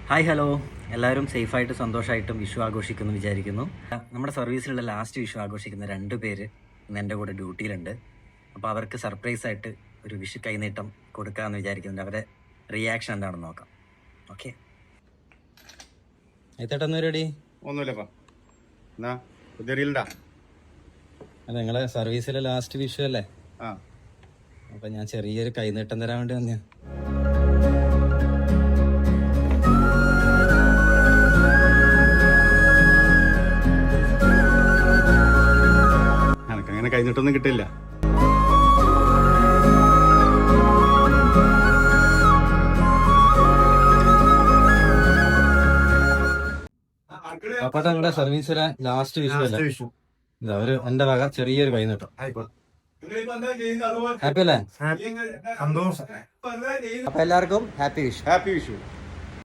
Hi hello, എല്ലാവരും സേഫായിട്ട് സന്തോഷമായിട്ടും വിഷു ആഘോഷിക്കുന്നു വിചാരിക്കുന്നു. നമ്മുടെ സർവീസിലുള്ള ലാസ്റ്റ് വിഷു ആഘോഷിക്കുന്ന 2 പേര് ഇന്ന് എൻ്റെ കൂടെ ഡ്യൂട്ടിയിലുണ്ട്. അപ്പോൾ അവർക്ക് സർപ്രൈസ് ആയിട്ട് ഒരു വിഷു കൈനീട്ടം കൊടുക്കാമെന്ന് വിചാരിക്കുന്നുണ്ട്. അവരുടെ റിയാക്ഷൻ എന്താണെന്ന് നോക്കാം. ഓക്കെ, എത്തേട്ടെന്ന് റെഡി? ഒന്നുമില്ലപ്പാ. എന്നാ പുതിയ റീലുണ്ടാ? അല്ല, നിങ്ങളെ സർവീസിലെ ലാസ്റ്റ് വിഷു അല്ലേ? ആ, അപ്പം ഞാൻ ചെറിയൊരു കൈനീട്ടം തരാൻ വേണ്ടി വന്നേ. എനക്കങ്ങനെ കഴിഞ്ഞിട്ടൊന്നും കിട്ടില്ല. അപ്പൊ നിങ്ങളുടെ സർവീസിലെ ലാസ്റ്റ് വിഷു അല്ലേ? ഒരു എന്റെ വക ചെറിയൊരു കൈനീട്ടം. ഹാപ്പി അല്ലേ? സന്തോഷം. അപ്പൊ എല്ലാവർക്കും ഹാപ്പി വിഷു. ഹാപ്പി വിഷു.